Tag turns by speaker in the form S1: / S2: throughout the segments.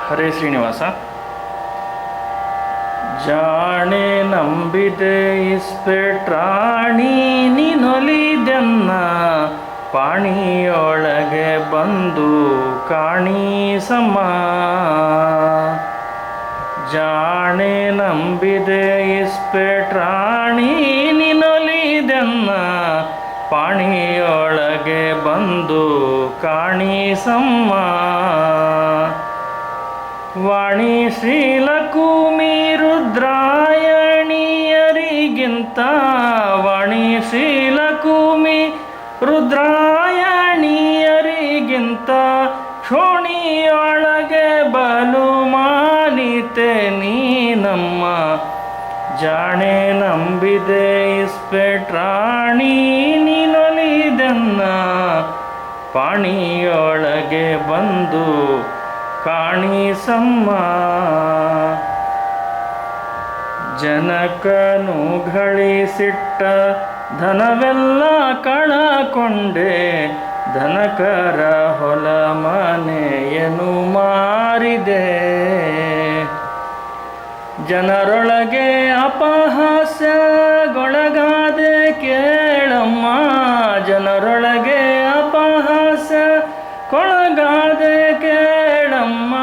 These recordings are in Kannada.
S1: ಹರೇ ಶ್ರೀನಿವಾಸ. ಜಾಣೆ ನಂಬಿದೆ ಇಸ್ಪೆಟ್ರಾಣಿ ನೀನೊಲಿದೆನ್ನ ಪಾಣಿಯೊಳಗೆ ಬಂದು ಕಾಣಿಸಮ್ಮ. ಜಾಣೆ ನಂಬಿದೆ ಇಸ್ಪೆಟ್ರಾಣಿ ನೀನೊಲಿದೆನ್ನ ಪಾಣಿಯೊಳಗೆ ಬಂದು ಕಾಣಿಸಮ್ಮ. ವಾಣಿ ಶ್ರೀಲಕುಮಿ ರುದ್ರಾಯಣಿಯರಿಗಿಂತ ವಾಣಿ ಶ್ರೀಲಕುಮಿ ರುದ್ರಾಯಣಿಯರಿಗಿಂತ ಶೋಣಿಯೊಳಗೆ ಬಲು ಮಾನಿತೆ ನೀನಮ್ಮ. ಜಾಣೆ ನಂಬಿದೆ ಇಸ್ಪೆಟ್ರಾಣಿ ನೀನೊಲಿದೆನ್ನ ಪಾಣಿಯೊಳಗೆ ಬಂದು ಕಾಣಿಸಮ್ಮ. ಜನಕನು ಗಳಿಸಿಟ್ಟ ಧನವೆಲ್ಲ ಕಳಕೊಂಡೆ, ಧನಕರ ಹೊಲ ಮನೆಯನ್ನು ಮಾರಿದೆ. ಜನರೊಳಗೆ ಅಪಹಾಸ್ಯಗೊಳಗಾದೆ ಕೇಳಮ್ಮ. ಜನರೊಳಗೆ ಅಪಹಾಸ್ಯಕ್ಕೊಳಗಾದೆ ಕೇಳಮ್ಮ.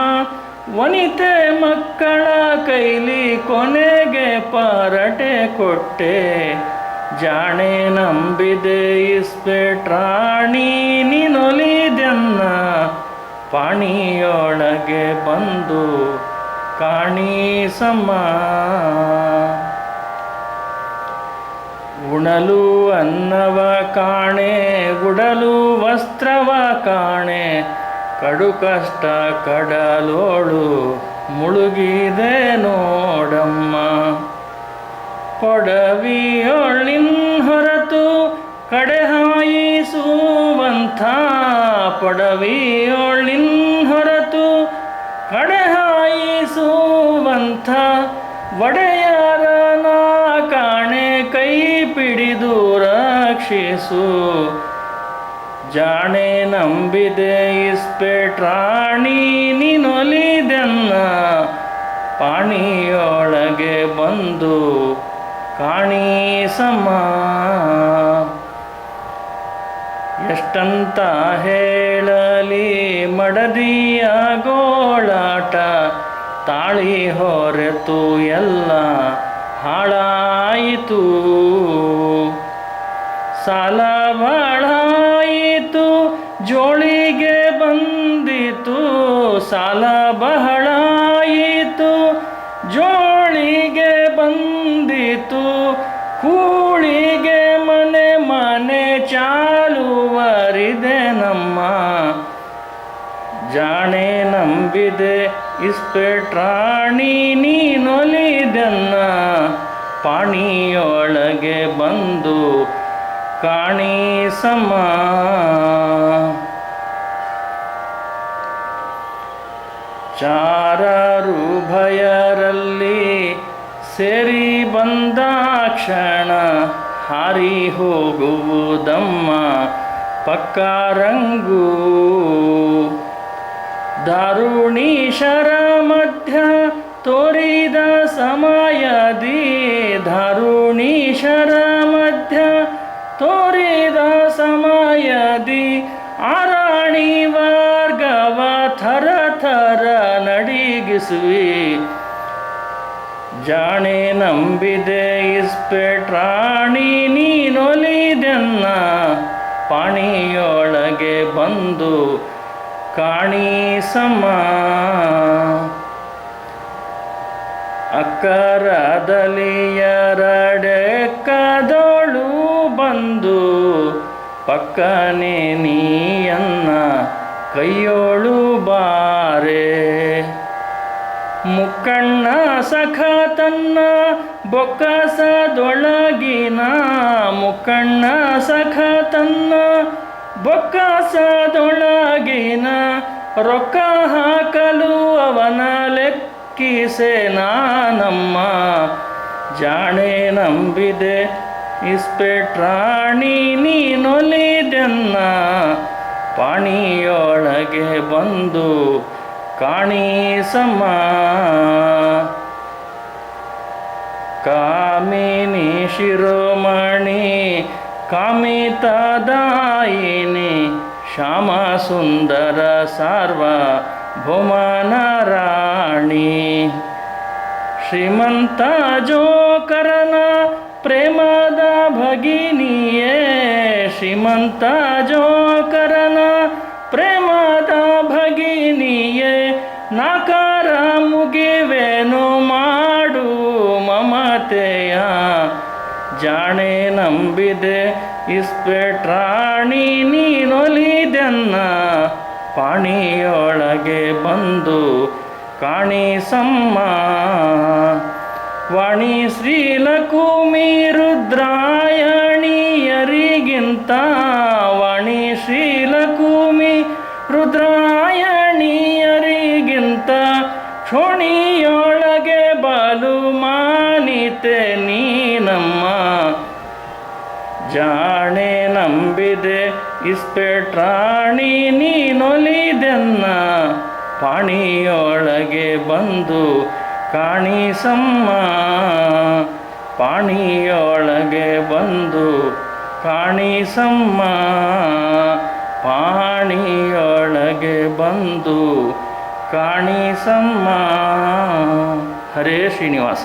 S1: ವನಿತೆ ಮಕ್ಕಳ ಕೈಲಿ ಕೊನೆಗೆ ಪರಟೆ ಕೊಟ್ಟೆ. ಜಾಣೆ ನಂಬಿದೆ ಇಸ್ಪೆಟ್ರಾಣಿ ನೀನೊಲಿದೆನ್ನ ಪಾಣಿಯೊಳಗೆ ಬಂದು ಕಾಣಿಸಮ್ಮ. ಉಣಲು ಅನ್ನವ ಕಾಣೆ, ಉಡಲು ವಸ್ತ್ರವ ಕಾಣೆ, ಕಡು ಕಷ್ಟ ಕಡಲೋಳು ಮುಳುಗಿದೆ ನೋಡಮ್ಮ. ಪೊಡವಿಯೊಳಿನ್ ಹೊರತು ಕಡೆ ಹಾಯಿಸುವಂಥ, ಪೊಡವಿಯೊಳಿನ್ ಹೊರತು ಕಡೆ ಹಾಯಿಸುವಂಥ ಒಡೆಯರನ ಕಾಣೆ, ಕೈ ಪಿಡಿದು ರಕ್ಷಿಸು. ಜಾಣೆ ನಂಬಿದೆ ಇಸ್ಪೆಟ್ರಾಣಿ ನೀನೊಲಿದೆನ್ನ ಪಾಣಿಯೊಳಗೆ ಬಂದು ಕಾಣಿಸಮ್ಮ. ಎಷ್ಟಂತ ಹೇಳಲಿ ಮಡದಿಯ ಗೋಳಾಟ, ತಾಳಿ ಹೊರೆತು ಎಲ್ಲ ಹಾಳಾಯಿತು. ಸಾಲ ಬಹಳಾಯಿತು ಜೋಳಿಗೆ ಬಂದಿತು, ಸಾಲ ಬಹಳಾಯಿತು ಜೋಳಿಗೆ ಬಂದಿತು. ಕೂಳಿಗೆ ಮನೆ ಮನೆ ಚಾಲುವರಿದೆ ನಮ್ಮ. ಜಾಣೆ ನಂಬಿದೆ ಇಸ್ಪೆಟ್ರಾಣಿ ನೀನೊಲಿದೆನ್ನ ಪಾಣಿಯೊಳಗೆ ಬಂದು ಕಾಣಿಸಮ್ಮ. ಚಾರರು ಭಯರಲ್ಲಿ ಸೇರಿ ಬಂದಾಕ್ಷಣ ಹಾರಿ ಹೋಗುವುದಮ್ಮ ಪಕ್ಕಾರಂಗು. ದಾರುಣೀಶರ ಮಧ್ಯ ತೋರಿದ ಸಮಯದಿ, ದಾರುಣೀಶರ ಮಧ್ಯ ತೋರಿದ ಸಮಯದಿ, ಆರಾಣಿ ವರ್ಗವ ಥರ ಥರ ನಡಿಗಿಸುವಿ. ಜಾಣೆ ನಂಬಿದೆ ಇಸ್ಪೆಟ್ರಾಣಿ ನೀನೊಲಿದೆನ್ನ ಪಾಣಿಯೊಳಗೆ ಬಂದು ಕಾಣಿಸಮ್ಮ. ಅಕ್ಕರದಲಿಯರಡೆಕ್ಕದೋಳು ಬಂದು ಪಕ್ಕನೆ ನೀಯನ್ನ ಕೈಯೋಳು ಬಾರೆ. ಮುಕ್ಕಣ್ಣ ಸಖ ತನ್ನ ಬೊಕ್ಕಸದೊಳಗಿನ, ಮುಕ್ಕಣ್ಣ ಸಖ ತನ್ನ ಬೊಕ್ಕಸದೊಳಗಿನ ರೊಕ್ಕ ಹಾಕಲು ಅವನ ಲೆಕ್ಕಿಸೆ ನಾನಮ್ಮ. ಜಾಣೆ ನಂಬಿದೆ ಇಸ್ಪೆಟ್ರಾಣಿ ನೀನೊಲಿದೆನ್ನ ಪಾಣಿಯೊಳಗೆ ಬಂದು ಕಾಣಿಸಮ್ಮ ಕಾಮಿನಿ ಶಿರೋಮಣಿ ಕಾಮಿತದಾಯಿನಿ ಶ್ಯಾಮ ಸುಂದರ ಸಾರ್ವಭೌಮನ ರಾಣಿ ಶ್ರೀಮಂತ ಜೋಕರನ ಪ್ರೇಮದ ಭಗಿನಿಯೇ ಶ್ರೀಮಂತ ಜೋಕರನ ಪ್ರೇಮದ ಭಗಿನಿಯೇ ನಾಕಾರ ಮುಗಿವೇನು ಮಾಡು ಮಮತೆಯ ಜಾಣೆ ನಂಬಿದೆ ಇಸ್ಪೆಟ್ರಾಣಿ ನೀನೊಲಿದೆನ್ನ ಪಾಣಿಯೊಳಗೆ ಬಂದು ಕಾಣಿಸಮ್ಮ ವಾಣಿ ಶ್ರೀಲಕುಮಿ ರುದ್ರಾಯಣಿಯರಿಗಿಂತ ವಾಣಿ ಶ್ರೀಲಕುಮಿ ರುದ್ರಾಯಣಿಯರಿಗಿಂತ ಕ್ಷೋಣಿಯೊಳಗೆ ಬಲು ಮಾನಿತೆ ನೀನಮ್ಮ ಜಾಣೆ ನಂಬಿದೆ ಇಸ್ಪೆಟ್ರಾಣಿ ನೀನೊಲಿದೆನ್ನ ಪಾಣಿಯೊಳಗೆ ಬಂದು ಕಾಣಿಸಮ್ಮ ಪಾಣಿಯೊಳಗೆ ಬಂದು ಕಾಣಿಸಮ್ಮ ಪಾಣಿಯೊಳಗೆ ಬಂದು ಕಾಣಿಸಮ್ಮ. ಹರೇ ಶ್ರೀನಿವಾಸ.